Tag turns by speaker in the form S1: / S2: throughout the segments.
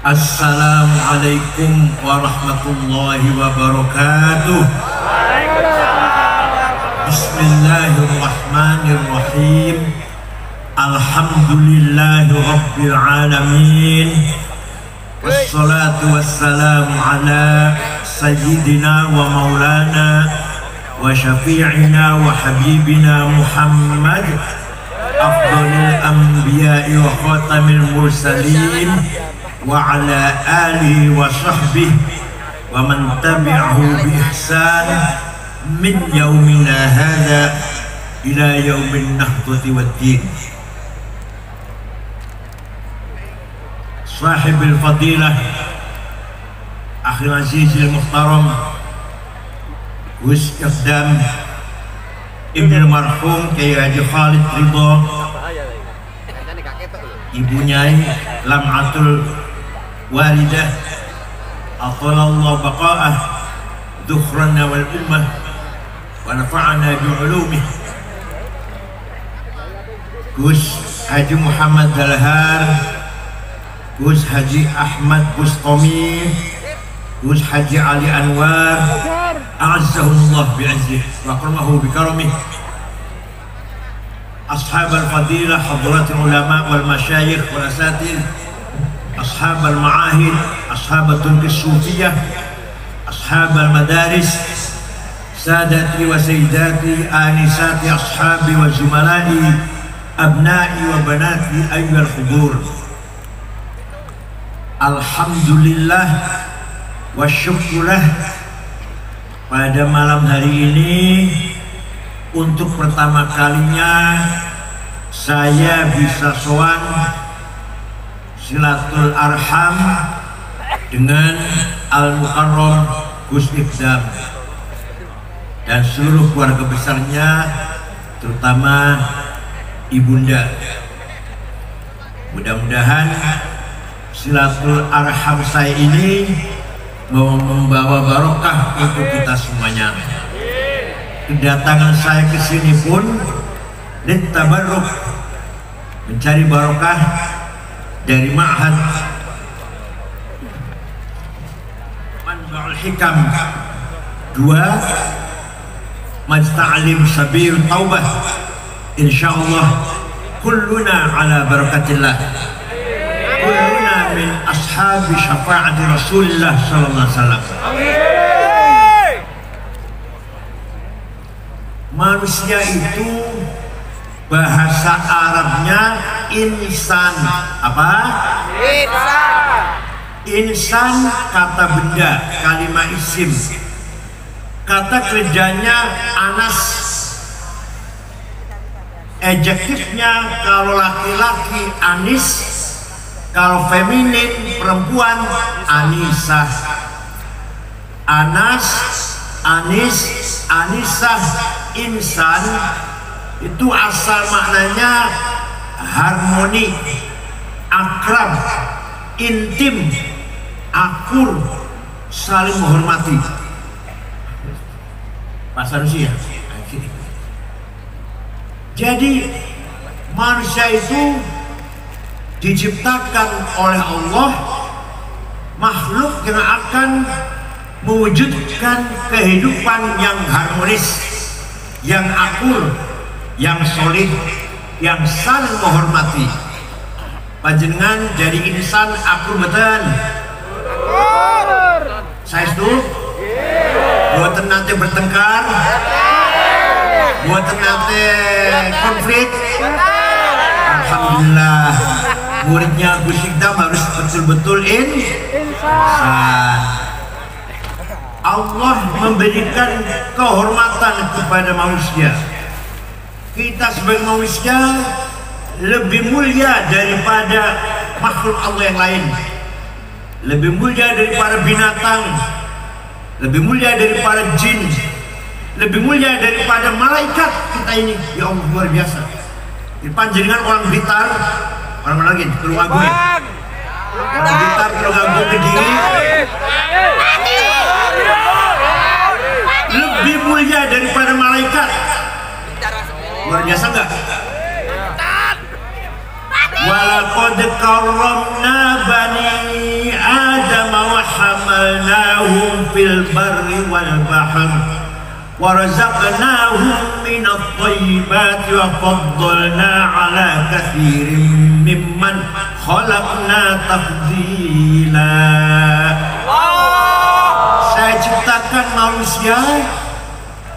S1: Assalamualaikum warahmatullahi wabarakatuh. Bismillahirrahmanirrahim. Alhamdulillahi rabbil alamin. Wassalatu wassalamu ala sayyidina wa maulana wa syafi'ina wa habibina Muhammad afdalil anbiya'i wa khatamil mursalin wa ala alihi wa sahbihi wa man tabi'ahu bi ihsan min yaumina hadha ila yaumin nahdati waddin. Sahibil fadilah akhil azizil muhtaram Gus Iqdam Ibnu marhum Kyai Haji Khalid Ridho, Ibu Nyai Lam'atul Walidah Aqalallahu baqa'ah Dukhranna wal ummah wa nafa'ana bi'ulumih, Gus Haji Muhammad Dalhar, Gus Haji Ahmad Bustami, Gus Haji Ali Anwar a'azzahumullah bi'azzih wa akramahu bikaramih, ashab al-fadilah hadratul ulama wal masyayikh wal asatidh, ashab al-ma'ahid, ashabatul kisufiyah, ashab al-madaris, sadati wa sayyidati, anisati ashabi wa zumalai, abnai wa banati ayyuhal hudur. Alhamdulillah wa syukurlah, pada malam hari ini untuk pertama kalinya saya bisa sowan silatul arham dengan Al-Mukarram Gus Iqdam dan seluruh keluarga besarnya, terutama ibunda. Mudah-mudahan silatul arham saya ini membawa barokah untuk kita semuanya. Kedatangan saya ke sini pun litabarruk, mencari barokah dari Ma'had Manba'ul Hikam 2 Majta'alim Sabir Taubah. Insyaallah kulluna ala barakatillah, kulluna min ashabi syafa'ati Rasulullah sallallahu alaihi wasallam. Manusia itu bahasa Arabnya insan. Apa? Insan. Insan kata benda, kalimat isim. Kata kerjanya anas. Adjektifnya kalau laki-laki anis, kalau feminin perempuan anisah. Anas, anis, anisah, insan itu asal maknanya harmoni, akrab, intim, akur, saling menghormati. Bahasa Rusia. Jadi manusia itu diciptakan oleh Allah makhluk yang akan mewujudkan kehidupan yang harmonis, yang akur, yang solid, yang saling menghormati. Panjenengan jadi insan akur betul. Saya itu buatan nanti bertengkar, buatan nanti konflik. Alhamdulillah, muridnya Gus Iqdam harus betul-betul insan. Allah memberikan kehormatan kepada manusia. Kita sebagai manusia lebih mulia daripada makhluk Allah yang lain, lebih mulia daripada binatang, lebih mulia daripada jin, lebih mulia daripada malaikat kita ini. Ya Allah, luar biasa. Panjenengan orang Blitar, orang mana lagi? Tulungagung ya? Orang Blitar, Tulungagung, Kediri. walaqad karramna bani Adam wa hamalnahum fil barri wal bahr wa razaqnahum minat thayyibati wa faddalna ala katsirin mimman khalaqna tafdila. Saya ciptakan manusia,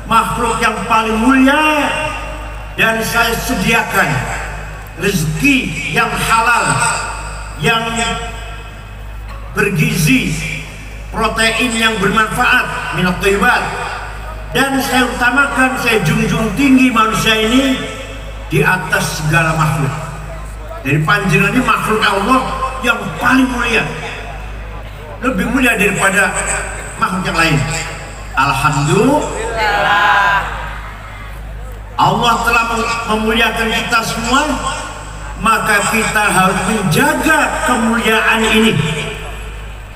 S1: makhluk yang paling mulia, dan saya sediakan rezeki yang halal, yang bergizi, protein yang bermanfaat, minat thayyibat. Dan saya utamakan, saya junjung tinggi manusia ini di atas segala makhluk. Dari panjenengan ini makhluk Allah yang paling mulia, lebih mulia daripada makhluk yang lain. Alhamdulillah, Allah telah memuliakan kita semua, maka kita harus menjaga kemuliaan ini.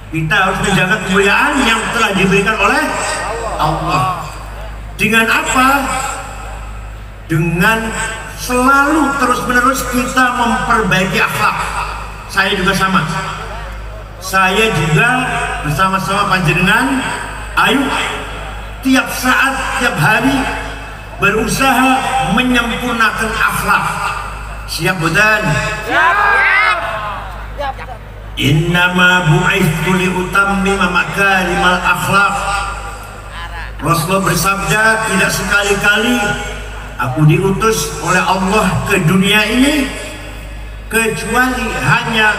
S1: Kita harus menjaga kemuliaan yang telah diberikan oleh Allah. Dengan apa? Dengan selalu terus-menerus kita memperbaiki akhlak. Saya juga sama. Saya juga bersama-sama panjenengan, ayo tiap saat, tiap hari berusaha menyempurnakan akhlak. Siap bukan? Siap. Innama bu'itsu liutammima makarimal akhlak. Rasulullah bersabda, tidak sekali-kali aku diutus oleh Allah ke dunia ini kecuali hanya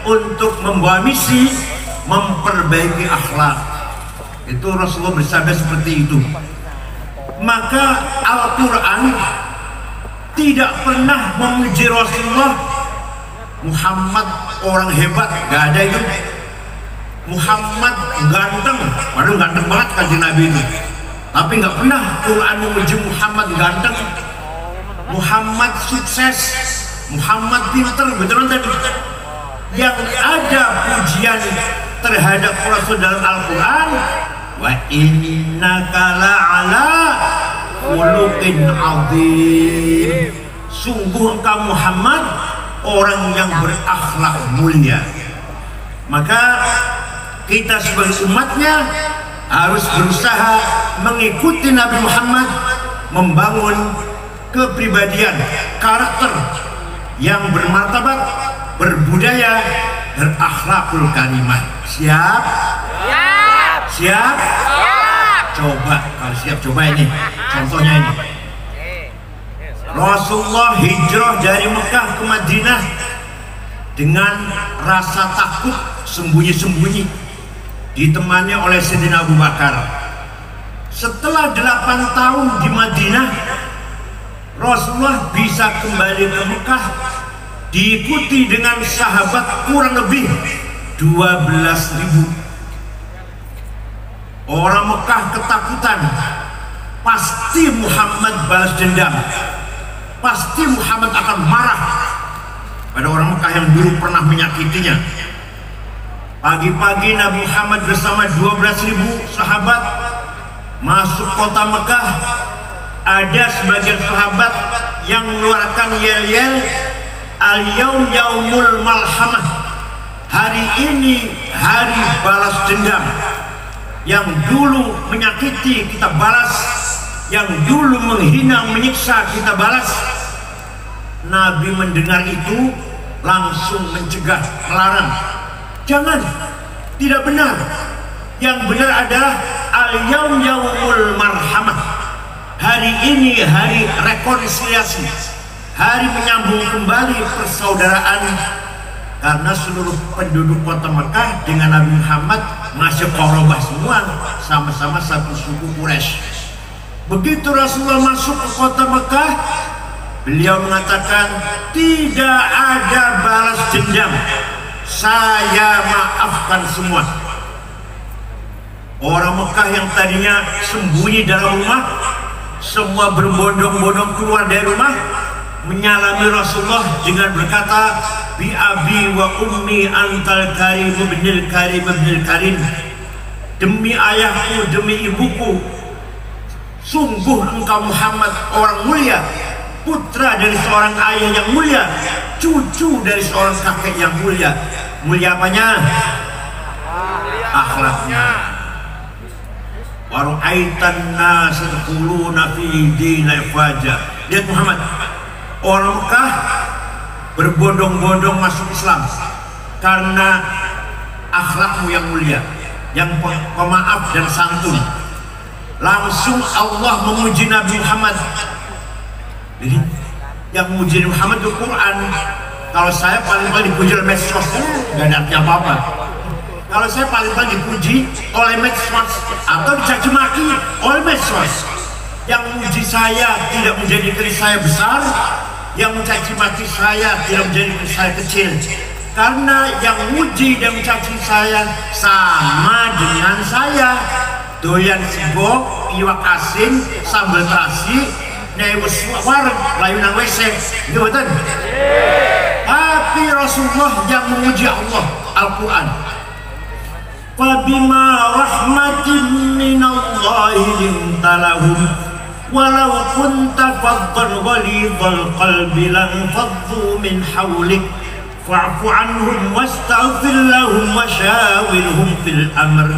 S1: untuk membawa misi memperbaiki akhlak. Itu Rasulullah bersabda seperti itu. Maka Al-Quran tidak pernah memuji Rasulullah, Muhammad orang hebat, gak ada itu. Muhammad ganteng, padahal ganteng banget kanjeng Nabi itu. Tapi nggak pernah Quran memuji Muhammad ganteng, Muhammad sukses, Muhammad pinter, betul tadi. Yang ada pujian terhadap Rasul dalam Al-Quran, wa innaka la'ala khuluqin azim. Sungguh engkau Muhammad orang yang berakhlak mulia. Maka kita sebagai umatnya harus berusaha mengikuti Nabi Muhammad, membangun kepribadian, karakter yang bermartabat, berbudaya, berakhlakul karimah. Siap? Siap. Siap? Siap. Coba, kalau siap coba ini. Contohnya ini. Rasulullah hijrah dari Mekah ke Madinah dengan rasa takut, sembunyi-sembunyi, ditemani oleh Sayyidina Abu Bakar. Setelah 8 tahun di Madinah, Rasulullah bisa kembali ke Mekah, diikuti dengan sahabat kurang lebih 12.000. Orang Mekah ketakutan, pasti Muhammad balas dendam, pasti Muhammad akan marah pada orang Mekah yang dulu pernah menyakitinya. Pagi-pagi Nabi Muhammad bersama 12.000 sahabat masuk kota Mekah. Ada sebagian sahabat yang mengeluarkan yel-yel, al-yaum yaumul malhamah, hari ini hari balas dendam. Yang dulu menyakiti kita balas, yang dulu menghina menyiksa kita balas. Nabi mendengar itu langsung mencegah, melarang. Jangan, tidak benar. Yang benar adalah al-yaum yaumul marhamah. Hari ini hari rekonsiliasi, hari menyambung kembali persaudaraan. Karena seluruh penduduk kota Mekah dengan Nabi Muhammad masih korobah semua, sama-sama satu suku Quraisy. Begitu Rasulullah masuk ke kota Mekah, beliau mengatakan tidak ada balas dendam, saya maafkan semua. Orang Mekah yang tadinya sembunyi dalam rumah, semua berbondong-bondong keluar dari rumah, menyalami Rasulullah dengan berkata, bi abi wa ummi antal karim ibnil karim ibnil karim. Demi ayahku, demi ibuku, sungguh engkau Muhammad orang mulia putra dari seorang ayah yang mulia, cucu dari seorang kakek yang mulia. Mulia apanya? Akhlaknya. Wa ra'aitan nas yadkhuluna fi dinil faja. Lihat Muhammad, orang Mekah berbondong-bondong masuk Islam karena akhlakmu yang mulia, yang pemaaf dan santun. Langsung Allah memuji Nabi Muhammad. Jadi yang memuji Nabi Muhammad itu Quran. Kalau saya paling dipuji oleh medsos, nggak ada artinya apa-apa. Kalau saya paling dipuji oleh medsos atau dicaci maki oleh medsos, yang memuji saya tidak menjadikan saya besar, yang mencaci maki saya tidak menjadikan saya kecil. Karena yang muji dan mencaci saya sama dengan saya. Doyan sego, iwak asin, sambal terasi, newes warung, layunan WC, gitu betul. Tapi Rasulullah yang memuji Allah, Al-Quran. Fabima rahmatin minallahi linta lahum walau kunta faddan ghalidhal qalbi lan faddu min hawlik fa'fu anhum wastaghfir lahum washawirhum fil amr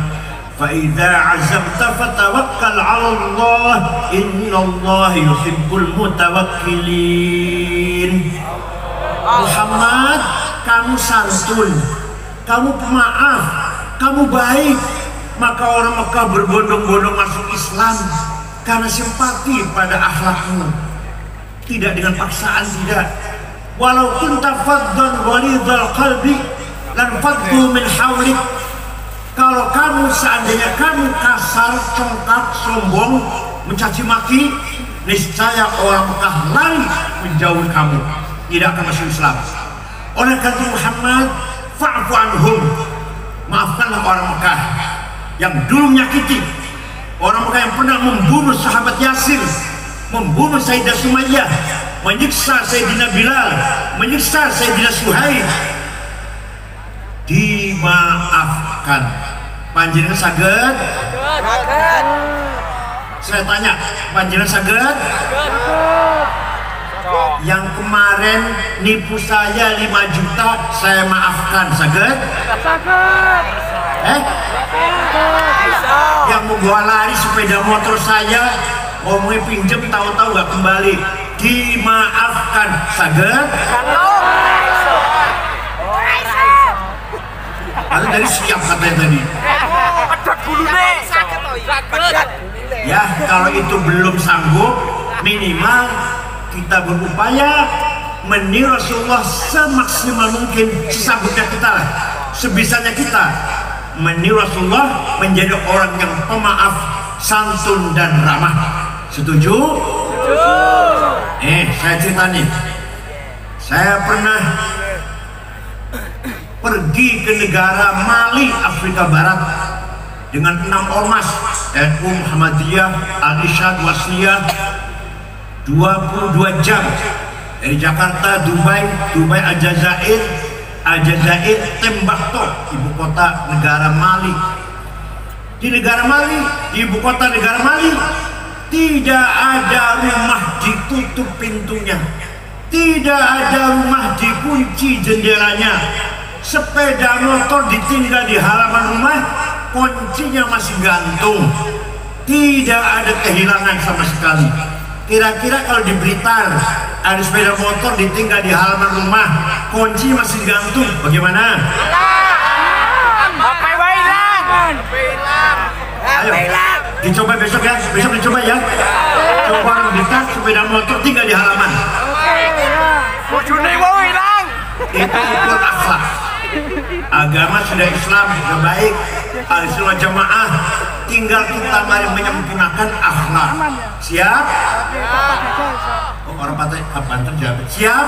S1: فإذا عزمت فتوكل على الله إن الله يحب المتوكلين. Muhammad, kamu santun, kamu pemaaf, kamu baik. Maka orang Mekah berbondong-bondong masuk Islam karena simpati pada akhlakmu, tidak dengan paksaan, tidak. Walaupun tafaddan walidhal qalbi lan faddu min hawlik. Kalau kamu seandainya kamu kasar, congkak, sombong, mencaci maki, niscaya orang Mekah lari menjauh kamu, tidak akan masuk Islam. Oleh karena Muhammad, fa'fu anhum, maafkanlah orang Mekah yang dulu menyakiti, orang Mekah yang pernah membunuh sahabat Yasir, membunuh Sayyidah Sumayyah, menyiksa Sayyidina Bilal, menyiksa Sayyidina Suhaib. Dimaafkan. Panjenengan saged? Saya tanya, panjenengan saged? Yang kemarin nipu saya 5 juta, saya maafkan, saged? Yang membawa lari sepeda motor saya, ngomongnya pinjem, tahu-tahu gak kembali, dimaafkan, saged? Ada dari siap katanya tadi. Ya, kalau itu belum sanggup, minimal kita berupaya meniru Rasulullah semaksimal mungkin, sesanggupnya kita lah, sebisanya kita meniru Rasulullah menjadi orang yang pemaaf, santun dan ramah. Setuju? Saya cerita nih. Saya pernah pergi ke negara Mali, Afrika Barat dengan 6 ormas NU, Muhammadiyah, Al-Irsyad, Wasliyah, 22 jam dari Jakarta, Dubai, Aljazair, Timbuktu, ibu kota negara Mali. Di negara Mali, di ibu kota negara Mali, tidak ada rumah ditutup pintunya, tidak ada rumah dikunci jendelanya. Sepeda motor ditinggal di halaman rumah, kuncinya masih gantung, tidak ada kehilangan sama sekali. Kira-kira kalau di Blitar ada sepeda motor ditinggal di halaman rumah, kunci masih gantung, bagaimana? Ayo, dicoba besok ya, besok dicoba ya. Coba orang Blitar sepeda motor tinggal di halaman. Itu ukur akhlak. Agama sudah Islam, sudah baik, Ahlussunnah Jamaah, tinggal kita mari menyempurnakan akhlak. Siap? Oh, orang Pantai terjawab. Siap?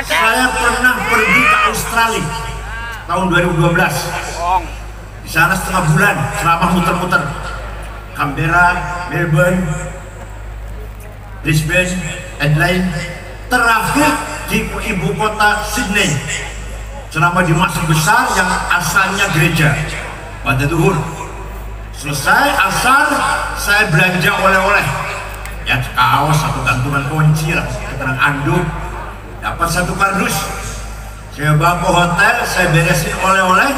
S1: Saya pernah pergi ke Australia tahun 2012. Di sana setengah bulan, selama muter-muter Canberra, Melbourne, Brisbane, Adelaide, terakhir di ibu kota Sydney selama di masjid besar yang asalnya gereja. Pada zuhur selesai asar, saya belanja oleh-oleh ya kaos, satu gantungan kunci lah, keterangan anduk, dapat satu kardus. Saya bawa ke hotel, saya beresin oleh-oleh.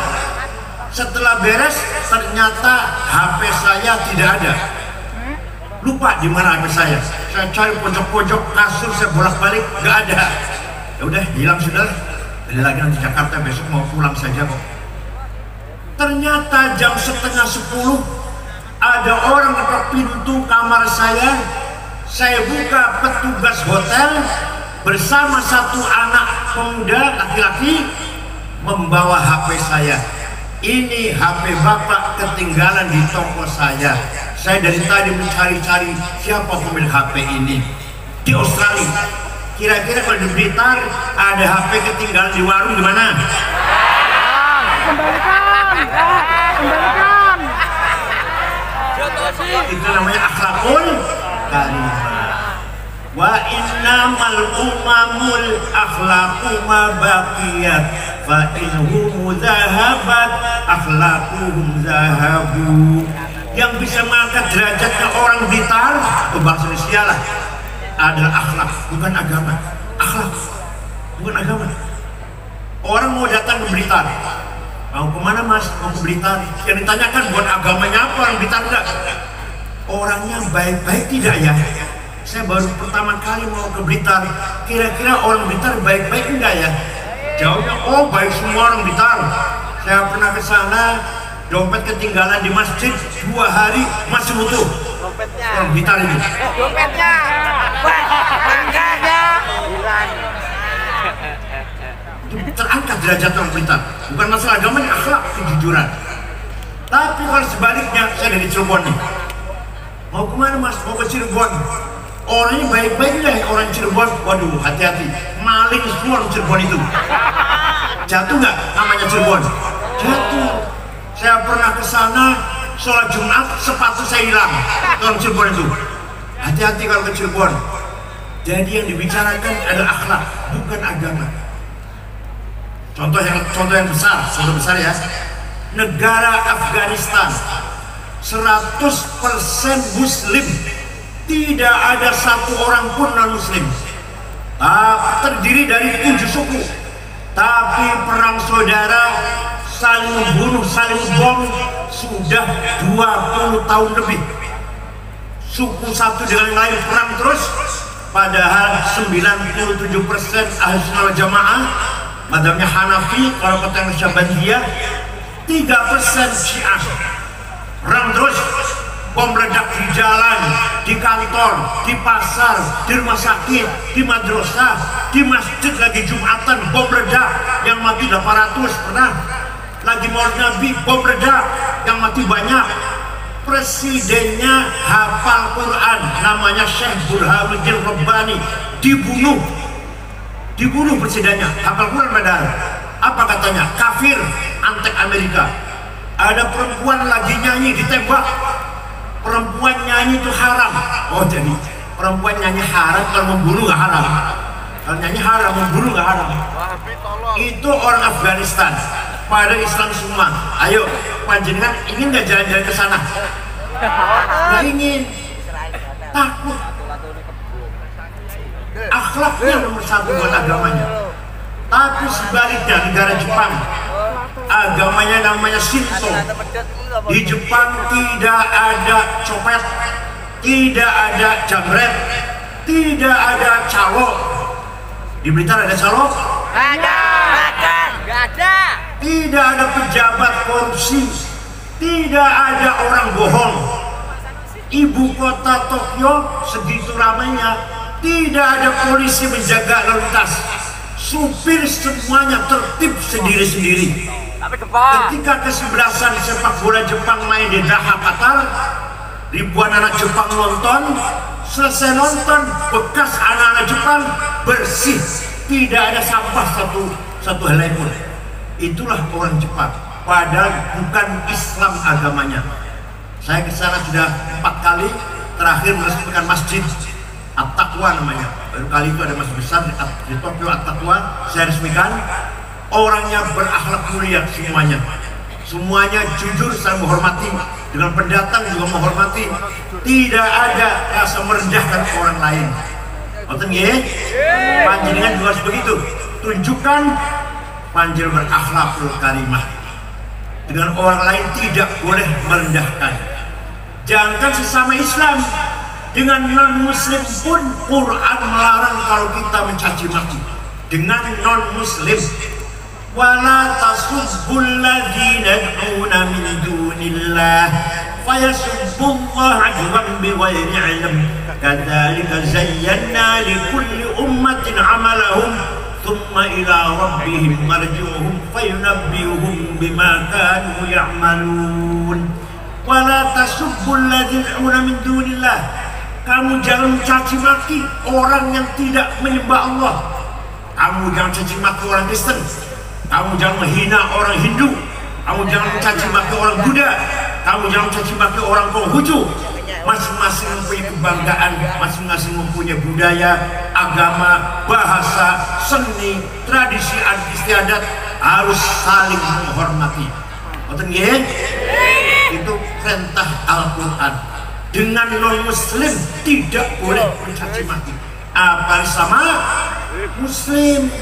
S1: Setelah beres, ternyata HP saya tidak ada. Lupa di mana HP saya. Saya cari pojok-pojok kasur, saya bolak-balik, nggak ada. Ya udah, hilang sudah. Balik lagi nanti Jakarta, besok mau pulang saja kok. Ternyata jam setengah 10 ada orang ketok pintu kamar saya. Saya buka, petugas hotel bersama satu anak pemuda laki-laki membawa HP saya. Ini HP bapak ketinggalan di toko saya. Saya dari tadi mencari-cari siapa pemilik HP ini di Australia. Kira-kira kalau di Blitar ada HP ketinggalan di warung di mana?
S2: Kembalikan.
S1: Itu namanya akhlakul karimah. Wa innamal umamul akhlaqu ma baqiyat fa inhum zahabat akhlaquhum zahabu. Yang bisa mengangkat derajatnya orang Blitar, bahasa Indonesia lah, adalah akhlak, bukan agama. Akhlak, bukan agama. Orang mau datang ke Blitar, mau kemana mas? Mau ke Blitar. Yang ditanyakan bukan agamanya apa, orang Blitar enggak. Orangnya baik-baik tidak ya? Saya baru pertama kali mau ke Blitar. Kira-kira orang Blitar baik-baik enggak ya? Jawabnya, oh baik semua orang Blitar. Saya pernah ke sana, dompet ketinggalan di masjid 2 hari masih utuh.
S3: Dompetnya.
S1: Orang Blitar ini.
S3: Dompetnya. Bangkanya.
S1: Terangkat derajat orang Blitar. Bukan masalah agamanya, akhlak, kejujuran. Tapi kalau sebaliknya, saya dari Cirebon nih. Mau kemana mas? Mau ke Cirebon. Orangnya baik-baik deh, orang Cirebon. Waduh, hati-hati. Maling semua orang Cirebon itu. Jatuh nggak namanya Cirebon? Jatuh. Saya pernah ke sana, sholat Jumat, sepatu saya hilang. Orang Cirebon itu. Hati-hati kalau ke Cirebon. Jadi yang dibicarakan adalah akhlak, bukan agama. Contoh yang besar, contoh besar ya. Negara Afghanistan 100% Muslim, tidak ada satu orang pun non Muslim. Terdiri dari 7 suku, tapi perang saudara, saling membunuh, saling bom sudah 20 tahun lebih. Suku satu dengan lain perang terus, padahal 97% ahli sunnah wal jamaah, madhabnya Hanafi, kalau kata yang Syabandiyah, 3% Syiah. Perang terus, bom meledak di jalan, di kantor, di pasar, di rumah sakit, di madrasah, di masjid lagi Jumatan, bom meledak, yang mati 800 pernah. Lagi Maulid Nabi, bom meledak, yang mati banyak. Presidennya hafal Quran, namanya Syekh Burhanuddin Rabbani, dibunuh presidennya, hafal Quran padahal. Apa katanya? Kafir, antek Amerika. Ada perempuan lagi nyanyi, ditembak. Perempuan nyanyi itu haram. Oh, jadi perempuan nyanyi haram, kalau membunuh gak haram. Kalau nyanyi haram, membunuh gak haram. Itu orang Afghanistan. Pada Islam semua. Ayo, panjenengan ingin gak jalan-jalan ke sana? Gak ingin. Takut. Akhlaknya nomor 1 buat agamanya. Tapi sebaliknya negara Jepang, agamanya namanya Shinto. Di Jepang tidak ada copet, tidak ada jambret, tidak ada calo. Di Blitar ada calo?
S3: Nggak ada.
S1: Tidak ada pejabat korupsi, tidak ada orang bohong. Ibu kota Tokyo segitu ramainya, tidak ada polisi menjaga lalu lintas. Supir semuanya tertib sendiri-sendiri. Ketika kesebelasan sepak bola Jepang main di Doha, Qatar, ribuan anak Jepang nonton. Selesai nonton, bekas anak-anak Jepang bersih, tidak ada sampah satu helai pun. Itulah orang Jepang. Padahal bukan Islam agamanya. Saya ke sana sudah 4 kali, terakhir meresmikan masjid At-Taqwa namanya. Baru kali itu ada masjid besar di Tokyo, At-Taqwa, saya resmikan. Orangnya berakhlak mulia semuanya. Semuanya jujur, saling menghormati. dengan pendatang juga menghormati, tidak ada rasa merendahkan orang lain. Ngoten nggih? Panjenengan juga harus begitu. Tunjukkan panjenengan berakhlakul karimah. Dengan orang lain tidak boleh merendahkan. Jangankan sesama Islam, dengan non-muslim pun Quran melarang kalau kita mencaci maki. Dengan non-muslim, wala tasubbul ladzina yad'una min dunillah fayasubbullaha adwan bighairi 'ilm kadzalika zayyana likulli ummatin 'amalahum thumma ila rabbihim marji'uhum fayunabbi'uhum bima kanu ya'malun. Wala tasubbul ladzina yad'una min dunillah, kamu jangan mencaci maki orang yang tidak menyembah Allah. Kamu jangan caci maki orang Kristen, kamu jangan menghina orang Hindu, kamu jangan mencaci maki orang Buddha, kamu jangan mencaci maki orang Konghucu. Masing-masing mempunyai kebanggaan, masing-masing mempunyai budaya, agama, bahasa, seni, tradisi, istiadat, harus saling menghormati. Ngoten nggih? Itu perintah Al-Qur'an. Dengan non-muslim tidak boleh mencaci maki, apalagi sama muslim.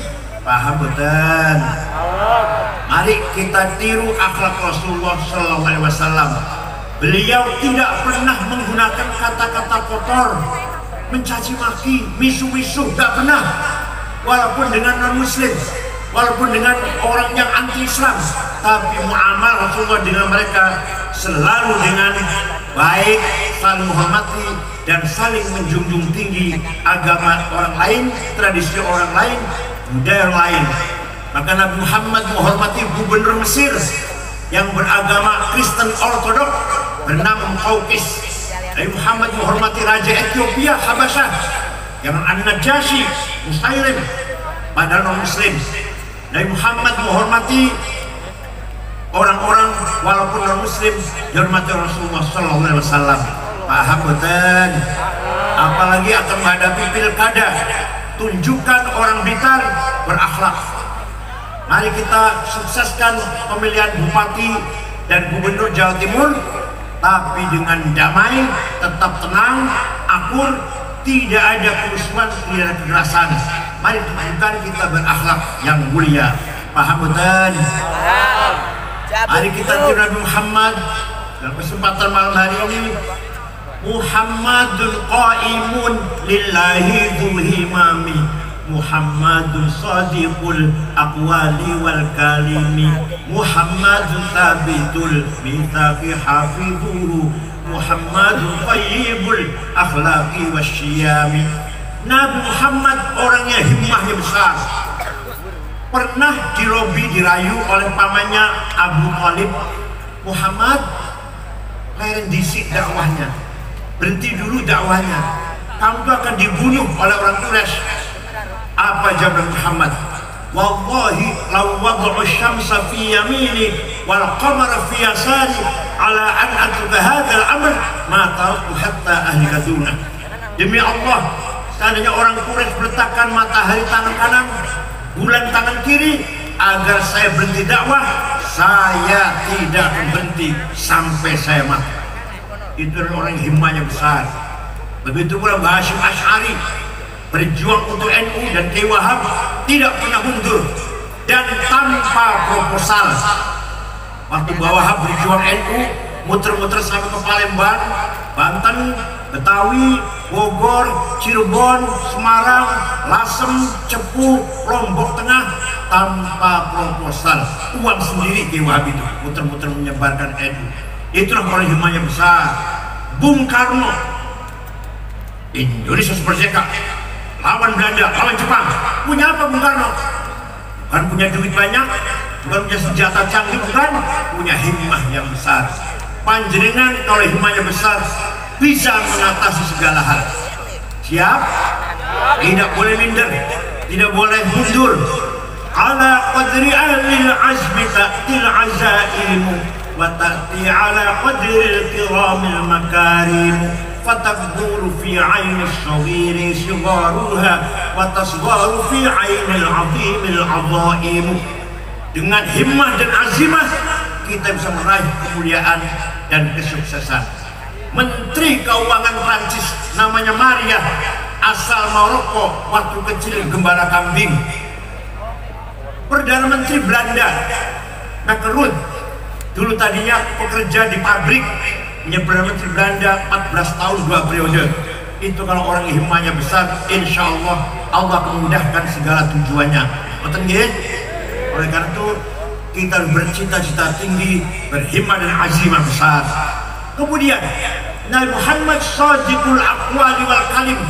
S1: Paham betul? Mari kita tiru akhlak Rasulullah SAW. Beliau tidak pernah menggunakan kata-kata kotor, mencaci maki, misu-misu, tidak pernah. Walaupun dengan non-muslim, walaupun dengan orang yang anti-Islam, tapi muamalah Rasulullah dengan mereka selalu dengan baik, saling menghormati dan saling menjunjung tinggi agama orang lain, tradisi orang lain, budaya orang lain. Maka Nabi Muhammad menghormati gubernur Mesir yang beragama Kristen Ortodok bernama Muqawqis. Nabi Muhammad menghormati Raja Ethiopia Habasyah yang An-Najasyi Musailim, padahal non-muslim. Nabi Muhammad menghormati orang-orang walaupun non-muslim, dihormati Rasulullah SAW. Paham betul? Apalagi akan menghadapi pilkada, tunjukkan orang Blitar berakhlak. Mari kita sukseskan pemilihan bupati dan gubernur Jawa Timur, tapi dengan damai, tetap tenang, akur, tidak ada kerusuhan, tidak ada kekerasan. Mari tunjukkan kita berakhlak yang mulia. Paham betul? Mari kita tiru Nabi Muhammad dalam kesempatan malam hari ini. Muhammadun qaimun lillahi dzulhimami, Muhammadun sadiqul aqwali wal kalimi, Muhammadun sabitul mitsaqi hafidhuhu, Muhammadun thayyibul akhlaqi wasyiyami. Nabi Muhammad orangnya himmahnya besar. Pernah dilobi, dirayu oleh pamannya Abu Thalib, Muhammad, kalian disik dakwahnya, berhenti dulu dakwahnya, kamu tuh akan dibunuh oleh orang Quraisy. Apa jawab Muhammad? Wallahi law wad'u syamsa fi yamini wal qamara fi yasari ala an atruka hadzal amr ma taraktu hatta ahlika duna. Demi Allah, seandainya orang Quraisy meletakkan matahari tangan kanan, bulan tangan kiri, agar saya berhenti dakwah, saya tidak berhenti sampai saya mati. Itu orang himmahnya besar. Begitu pula Mbah Hasyim Asy'ari, berjuang untuk NU dan Kiai Wahab, tidak pernah mundur dan tanpa proposal. Waktu Mbah Wahab berjuang NU, muter-muter sampai ke Palembang, Banten, Betawi, Bogor, Cirebon, Semarang, Lasem, Cepu, Lombok Tengah, tanpa proposal, uang sendiri Kiai Wahab itu muter-muter menyebarkan NU. Itulah orang himmahnya besar. Bung Karno, Indonesia merdeka, lawan Belanda, lawan Jepang. Punya apa Bung Karno? Bukan punya duit banyak, bukan punya senjata canggih, bukan, punya himmah yang besar. Panjenengan kalau himmahnya besar bisa mengatasi segala hal. Siap? Tidak boleh minder, tidak boleh mundur. Ala qadri ahlil azmi ta'til azaimu wa ta'ti ala qadri al-kiramil makarim. Fatakburu fi aini as-saghiri sigharuha wa tasgharu fi aini al-'azimil 'azaim. Dengan himmah dan azimah kita bisa meraih kemuliaan dan kesuksesan. Menteri Keuangan Prancis namanya Maria, asal Maroko, waktu kecil gembala kambing. Perdana Menteri Belanda Mark Rutte, dulu tadinya pekerja di pabrik, Perdana Menteri Belanda 14 tahun 2 periode. Itu kalau orang himahnya besar, insya Allah Allah akan memudahkan segala tujuannya. Betul nggih? Oleh karena itu kita harus bercita-cita tinggi, berhimmah dan azimah besar. Kemudian Nabi Muhammad shadiqul aqwali wal kalim.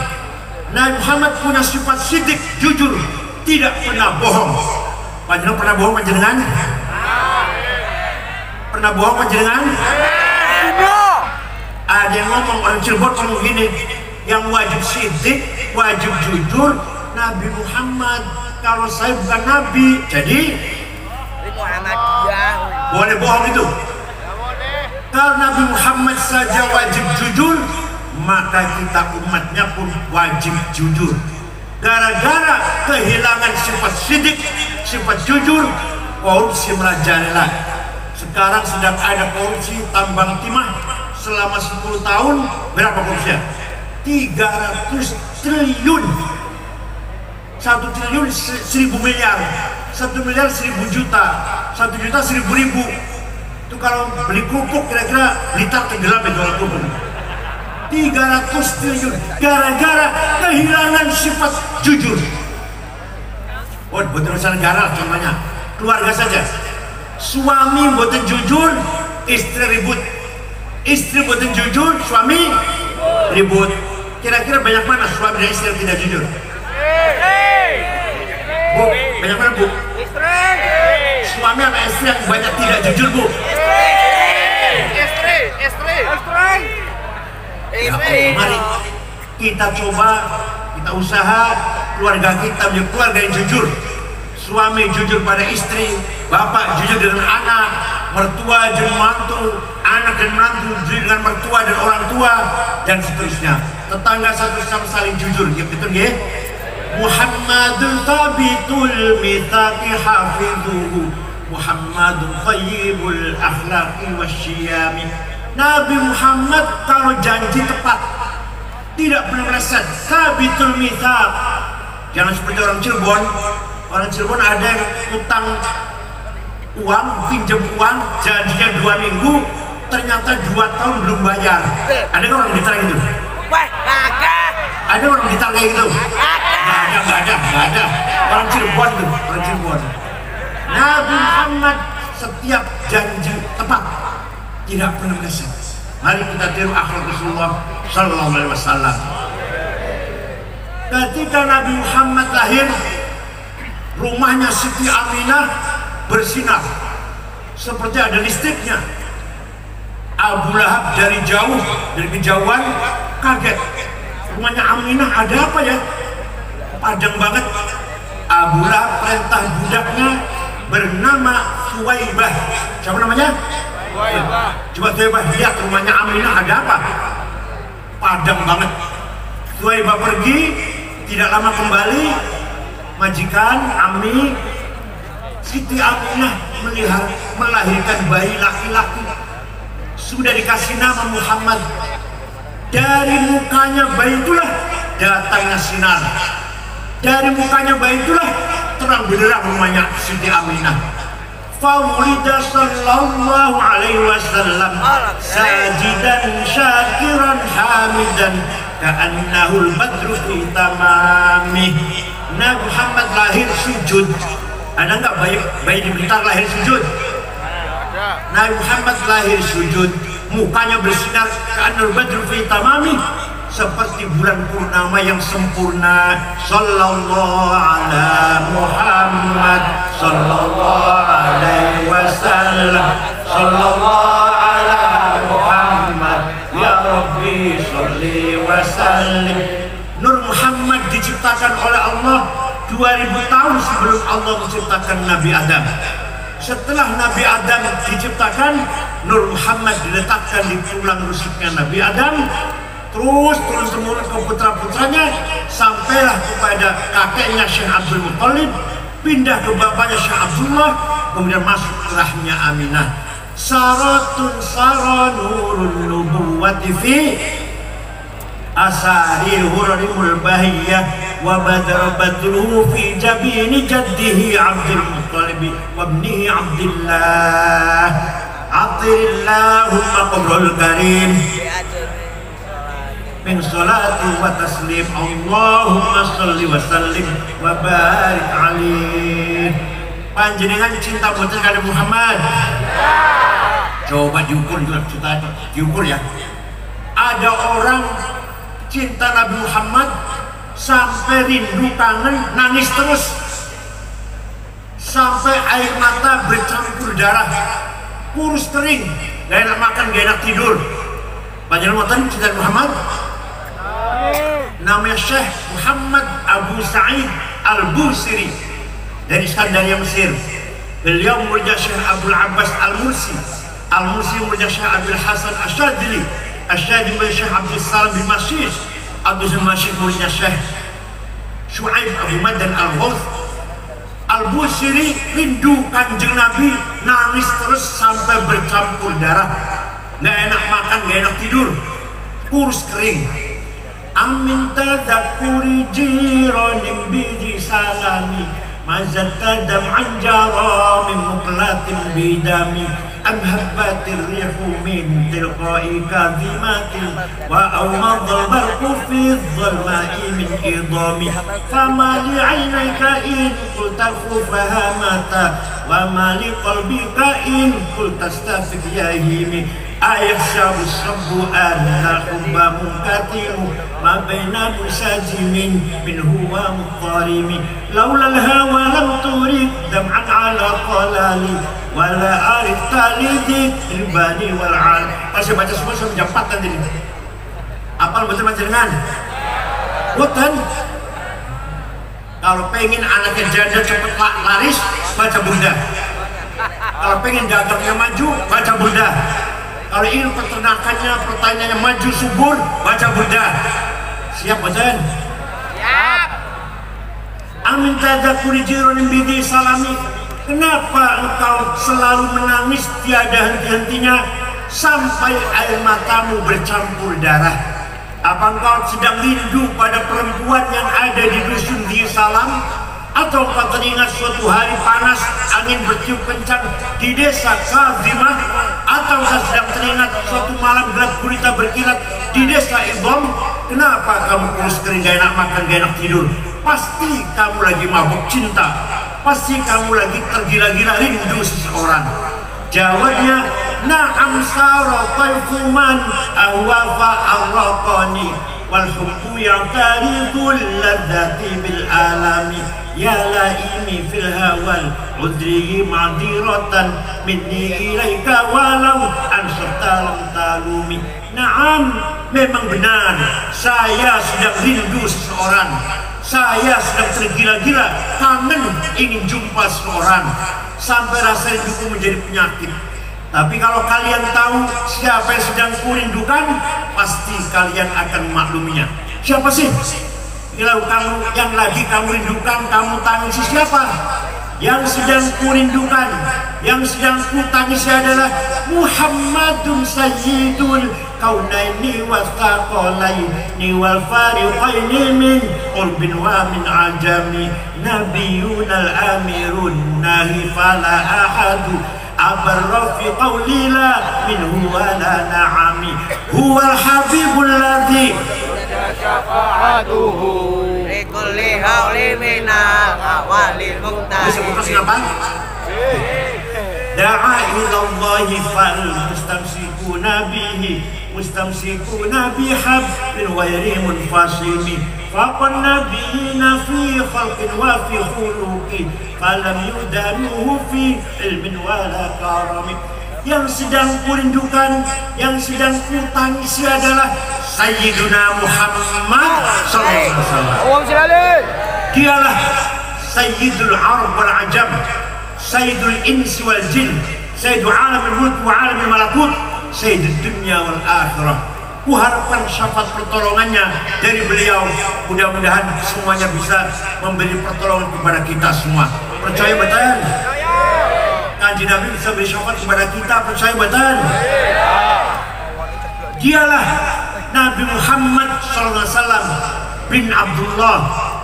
S1: Nabi Muhammad punya sifat sidik, jujur, tidak pernah bohong. Panjenengan pernah bohong panjenengan? Pernah bohong panjenengan? Ada yang ngomong, orang Cirebon ngomong gini, yang wajib sidik, wajib jujur Nabi Muhammad. Kalau saya bukan Nabi, jadi boleh bohong itu. Kalau Nabi Muhammad saja wajib jujur, maka kita umatnya pun wajib jujur. Gara-gara kehilangan sifat sidik, sifat jujur, korupsi merajalela. Sekarang sedang ada korupsi tambang timah selama 10 tahun. Berapa korupsinya? 300 triliun. 1 triliun 1000 miliar. 1 miliar 1000 juta. 1 juta 1000 ribu. Itu kalau beli kerupuk kira-kira liter tenggelam itu kalau kerupuk. 300 triliun gara-gara kehilangan sifat jujur. Oh, buat urusan negara contohnya, keluarga saja. Suami buatan jujur, istri ribut. Istri buatan jujur, suami ribut. Kira-kira banyak mana suami dan istri yang tidak jujur? Bu, banyak mana bu? Suami sama istri yang banyak tidak jujur bu? Ya, mari kita coba, kita usaha keluarga kita menjadi keluarga yang jujur. Suami jujur pada istri, bapak jujur dengan anak, mertua dan mantu, anak dan menantu jujur dengan mertua dan orang tua, dan seterusnya. Tetangga satu sama saling jujur, ya betul ya? Muhammadun tabitul mithaqi hafidhuhu, Muhammadun tayyibul akhlaqi wasyiyami. Nabi Muhammad kalau janji tepat, tidak pernah meleset. Tabitul mithaq. Jangan seperti orang Cirebon. Orang Cirebon ada yang utang uang, pinjam uang, janjinya 2 minggu, ternyata 2 tahun belum bayar. Ada orang Blitar gitu? Ada orang Blitar kayak gitu? Nggak ada. Orang Cirebon itu, orang Cirebon. Nabi Muhammad setiap janji tepat, tidak pernah meleset. Mari kita tiru akhlak Rasulullah Sallallahu Alaihi Wasallam. Ketika Nabi Muhammad lahir, rumahnya Siti Aminah bersinar seperti ada listriknya. Abu Lahab dari jauh, dari kejauhan kaget. Rumahnya Aminah ada apa ya? Padang banget. Abu Lahab perintah budaknya bernama Suwaibah. Siapa namanya? Coba Suwaibah lihat rumahnya Aminah ada apa? Padang banget. Suwaibah pergi, tidak lama kembali, majikan Ami Siti Aminah melahirkan bayi laki-laki. Sudah dikasih nama Muhammad. Dari mukanya bayi itulah datangnya sinar. Dari mukanya bayi itulah terang benderang rumahnya Siti Aminah. Faulida sallallahu alaihi wasallam sajidan syakiran hamidan ka'annahul badru fi tamamih. Nabi Muhammad lahir sujud. Ada nggak bayi di Blitar lahir sujud? Nabi Muhammad lahir sujud, mukanya bersinar ka'annahul badru fi tamamih, seperti bulan purnama yang sempurna. Sallallahu ala Muhammad sallallahu alaihi wasallam, sallallahu ala Muhammad ya Rabbi sholli wa sallim. Nur Muhammad diciptakan oleh Allah 2000 tahun sebelum Allah menciptakan Nabi Adam. Setelah Nabi Adam diciptakan, Nur Muhammad diletakkan di tulang rusuknya Nabi Adam, terus turun-temurun ke putra-putranya, sampailah kepada kakeknya Syekh Abdul Muttalib, pindah ke bapaknya Syekh Abdullah, kemudian masuk ke rahimnya Aminah. saratun sara nurun nubuwati fi asari hurimul bahiyah wa badar badruhu fi jabini jaddihi Abdul Muttalib wa ibnihi Abdillah atirillahumma qabrul karim min salati wa taslim Allahumma salli wa sallim wa barik alaih. Panjenengan cinta boten kali Muhammad? Coba diukur juga cintanya, diukur ya. Ada orang cinta Nabi Muhammad sampai rindu kangen, nangis terus sampai air mata bercampur darah, kurus kering, gak enak makan, gak enak tidur. Panjenengan boten cinta Muhammad? Namanya Syekh Muhammad Abu Sa'id Al-Busiri dari Iskandaria Mesir. Beliau murid Syekh Abdul Abbas Al-Mursi, Al-Mursi murid Syekh Abdul Hasan Asyadili, Asyadili murid Syekh Abdul Salam bin Masih, Abdul Masih murid Syekh Shu'aib Abu Madan Al-Ghawth. Al-Busiri rindu kanjeng Nabi, nangis terus sampai bercampur darah, gak enak makan, gak enak tidur, kurus kering. Amin tadakuri jiranin bidi salami mazat tadam anjara min muqlatin bidami am habbatir rihu min tilqai kadhimatin wa awmadal barqu fi dhalma'i min idami fama li aynayka in qulta fahamata wa ma li qalbika in qulta stafik yahimi ayat syabus sabbu anna hubba munkatimu ma baina musajimin min huwa muqarimi laulal hawa lam turid dam'an ala qalali wala arif talidi ribani wal al. Pasti baca semua sampai jam 4 tadi. Apal betul panjenengan? Boten. Kalau pengen anaknya janda cepet laris, baca Burda. Kalau pengen dagangnya maju, baca Burda. Kalau ingin peternakannya, pertanyaannya maju subur, baca Burda. Siap boten? Siap. Amin tadakuri jironin bidi salami. Kenapa engkau selalu menangis tiada henti-hentinya sampai air matamu bercampur darah? Apa engkau sedang rindu pada perempuan yang ada di dusun di Salam? Atau engkau teringat suatu hari panas, angin bertiup kencang di desa Kadhimah? Atau engkau sedang teringat suatu malam gelap gulita berkilat di desa Idham? Kenapa kamu kurus kering, gak enak makan, gak enak tidur? Pasti kamu lagi mabuk cinta, pasti kamu lagi tergila-gila rindu seseorang. Jawabnya, na'am sara taifuman ahwafa arraqani wal hubbu ya'taridul ladzati bil alami ya laimi fil hawal udrihi ma'diratan minni ilaika walau ansarta lam talumi. Na'am, memang benar saya sedang rindu seseorang, saya sedang tergila-gila kangen ingin jumpa seseorang sampai rasa rinduku menjadi penyakit. Tapi kalau kalian tahu siapa yang sedang kurindukan, pasti kalian akan makluminya. Siapa sih? Kalau kamu yang lagi kamu rindukan, kamu tangisi siapa? Yang sedang kurindukan, yang sedang kutangisi adalah Muhammadun Sayyidul Kaunaini Wasaqalaini wal fariqaini min qurbin wa min ajami Nabiyunal amirun nahi fala ahadu abarra fi qawli la minhu wa la na'ami huwal habibul ladzi syafa'atuhu likulli hawli minna awalil muqtadi da'a ilallahi fal mustamsikuna bihi mustamsikuna bihablin ghairi munfasimi faqan nabiyina fi khalqin wa fi khuluqin falam yudanuhu fi ilmin wala karami. Yang sedang kurindukan, yang sedang kutangisi adalah Sayyiduna Muhammad sallallahu alaihi wasallam. Dialah Sayyidul Arab wal Ajam, Sayyidul Insi wal Jin, Sayyidul Alamil Mulk wa Alamil Malakut, Sayyidul Dunya wal Akhirah. Kuharapkan syafaat pertolongannya dari beliau. Mudah-mudahan semuanya bisa memberi pertolongan kepada kita semua. Percaya betul? Kanjeng Nabi bisa beri syafaat kepada kita, percaya betul? Dialah Nabi Muhammad SAW bin Abdullah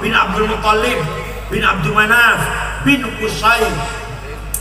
S1: bin Abdul Muttalib bin Abdul Manaf bin Qusay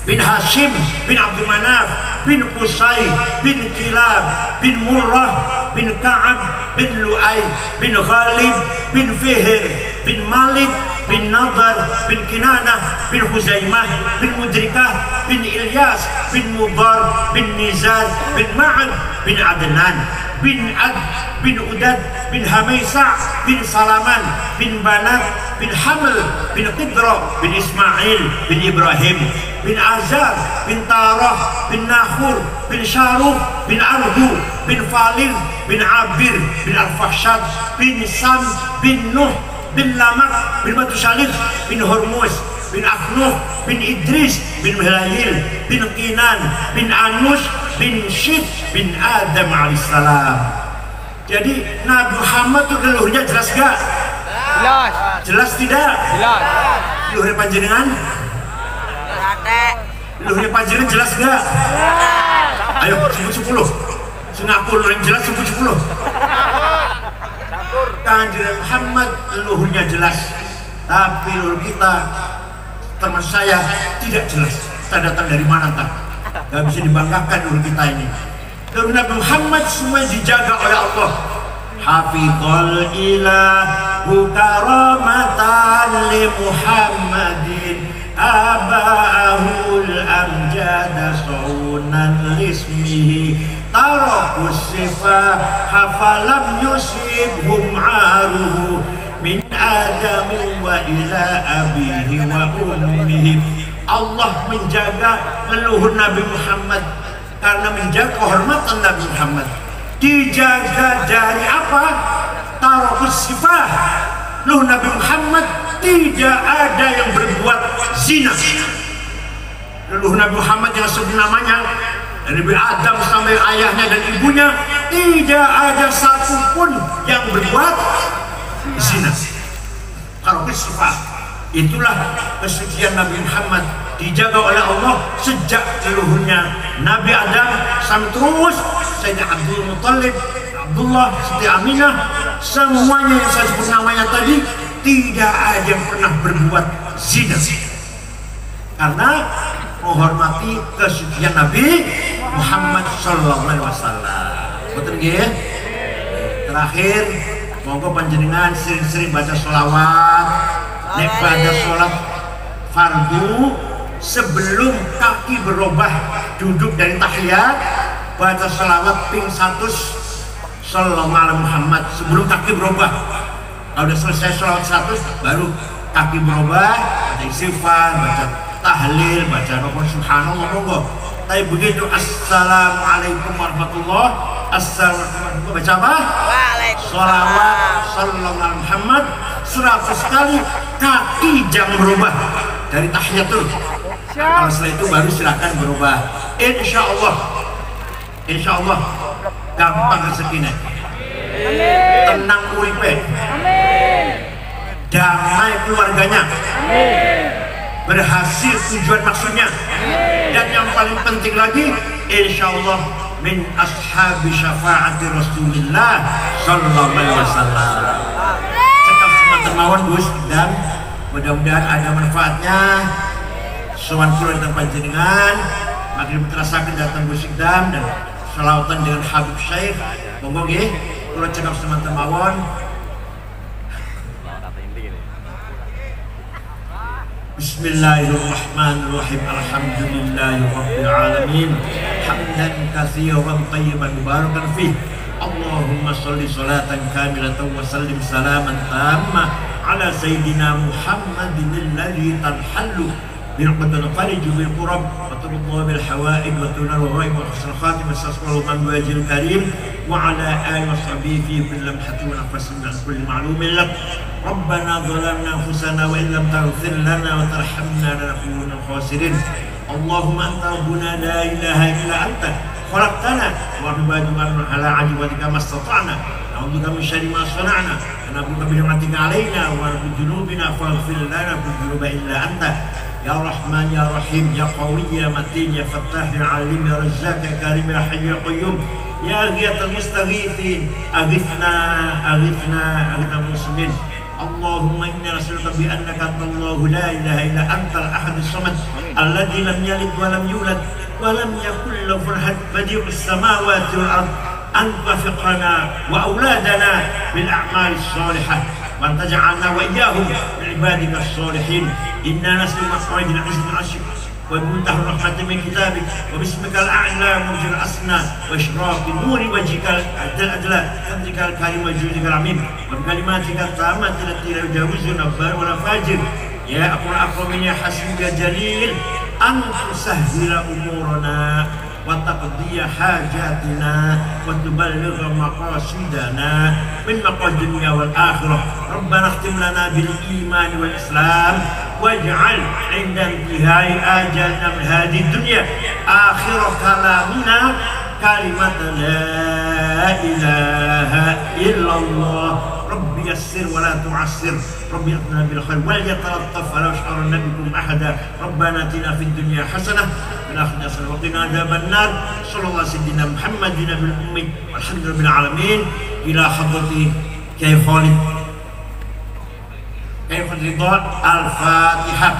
S1: bin Hashim bin Abdul Manaf bin Qusay bin Kilab bin Murrah bin Ka'ab bin Lu'ay bin Ghalib bin Fihr bin Malik bin Nadar bin Kinanah bin Huzaimah bin Mudrikah bin Ilyas bin Mudar bin Nizar bin Ma'ad bin Adnan bin Ad bin Udad bin Hamaisa bin Salaman bin Banat bin Haml bin Qidra bin Ismail bin Ibrahim bin Azar bin Tarah bin Nahur bin Syaruh bin Ardu bin Falil bin Abir bin Al-Fahshad bin Sam bin Nuh bin Lamak bin Matusalih bin Hormuz bin Aknuh bin Idris bin Mihlail bin Qinan bin Anus bin Syid bin Adam alaihissalam. Jadi Nabi Muhammad itu leluhurnya jelas gak?
S2: Jelas.
S1: Jelas tidak?
S2: Jelas.
S1: Leluhurnya panjenengan? Leluhurnya panjenengan jelas gak? Ayo sebut 10. Singapura yang jelas sebut 10. Kanjeng Muhammad leluhurnya jelas, tapi leluhur kita, teman saya, tidak jelas. Kita datang dari mana tak? Gak bisa dibanggakan leluhur kita ini. Leluhur Nabi Muhammad semua dijaga oleh Allah. Hafizul ilahu karamatan li Muhammadin aba'ahul amjada saunan lismihi tarakus sifah hafalam yusibhum aruhu min adamu wa ila abihi wa ummihi. Allah menjaga leluhur Nabi Muhammad karena menjaga kehormatan Nabi Muhammad. Dijaga dari apa? Tarakus sifah. Leluhur Nabi Muhammad tidak ada yang berbuat zina. Leluhur Nabi Muhammad yang sebut namanya dari Adam sampai ayahnya dan ibunya, tidak ada satupun yang berbuat zina. Tarakus sifah. Itulah kesucian Nabi Muhammad, dijaga oleh Allah sejak leluhurnya Nabi Adam sampai terus Sayyidina Abdul Muttalib, Abdullah, Siti Aminah, semuanya yang saya sebut namanya tadi tidak ada yang pernah berbuat zina karena menghormati kesucian Nabi Muhammad SAW. Betul ya? Terakhir, monggo panjenengan sering-sering baca sholawat. Nek pada sholat fardu sebelum kaki berubah duduk dari tahiyat, baca sholawat ping 100 sallallahu alaihi Muhammad sebelum kaki berubah. Kalau udah selesai sholawat 100 baru kaki berubah, baca istighfar, baca tahlil, baca rukun subhanallah monggo. Tapi begitu assalamualaikum warahmatullah, assalamualaikum baca apa? Sholawat sallallahu alaihi Muhammad 100 kali, kaki jangan berubah dari tahiyatul. Kalau setelah itu baru silakan berubah. Insya Allah gampang rezekinya. Tenang uripe, damai keluarganya, berhasil tujuan maksudnya, dan yang paling penting lagi, insya Allah min ashabi syafaati Rasulillah sallallahu alaihi wasallam. Cekap semata mawon Gus, dan mudah-mudahan ada manfaatnya. Sowan kula dan panjenengan makin terasakan datang Gus Idam dan selawatan dengan Habib Syekh. Monggo nggih kula cekap semata mawon. Bismillahirrahmanirrahim. Alhamdulillahirabbil alamin. Hamdan katsiran thayyiban mubarakan fih. Allahumma shalli sholatan kamilatan wa sallim salaman tamma ala sayyidina Muhammadin alladzi tanhallu bil qadar farij bil qurab wa turdu bil hawaid wa tunar ghaib wa husnul khatimah sallallahu alaihi karim wa ala alihi wa sahbihi fi kulli lamhatin wa nafasin min kulli ma'lumin lak. Rabbana zalamna anfusana wa in lam taghfir lana wa tarhamna lanakunanna minal khasirin. Allahumma anta rabbuna la ilaha illa anta khalaqtana wa ibaduna ala ajwatika mastata'na na'udzuka min syarri ma sana'na wa na'udzuka bi ni'matika 'alaina wa bi dhunubina faghfir lana wa dhunuba illa anta يا رحمن يا رحيم يا قوي يا متين يا فتاح يا عليم يا رزاق يا كريم يا حي يا قيوم يا غيث المستغيثين أغثنا أغثنا أغثنا المسلمين. اللهم إنا نسألك بأنك أنت الله لا إله إلا أنت الأحد الصمد الذي لم يلد ولم يولد ولم يكن له فرحة بديع السماوات والأرض أن توفقنا وأولادنا بالأعمال الصالحة وأن تجعلنا وإياهم من عبادك الصالحين. إنا نسألك خير العز من عرشك ومنتهى الرحمة من كتابك وباسمك الأعلى مرجع الأسنى وإشراق نور وجهك الأدلى قدرك الكريم وجودك العميم وبكلماتك التامة التي لا يجاوزنا البر ولا فاجر. يا أقوى الأقومين يا حسيب يا جليل أن تسهل أمورنا وتقضي حاجاتنا وتبلغ مقاصدنا من مقاصد الدنيا والآخرة. ربنا اختم لنا بالإيمان والإسلام واجعل عند انتهاء آجالنا من هذه الدنيا آخر كلامنا كلمة لا إله إلا الله. رب يسر ولا تعسر، رب يأتنا بالخير ولا يتلطف ولا يشعرن بكم أحدا. ربنا آتنا في الدنيا حسنة وفي الآخرة حسنة وقنا عذاب النار. صلى الله على سيدنا محمد نبي الأمي والحمد لله رب العالمين. إلى حضرة كي خالد كيف الرضا. الفاتحة.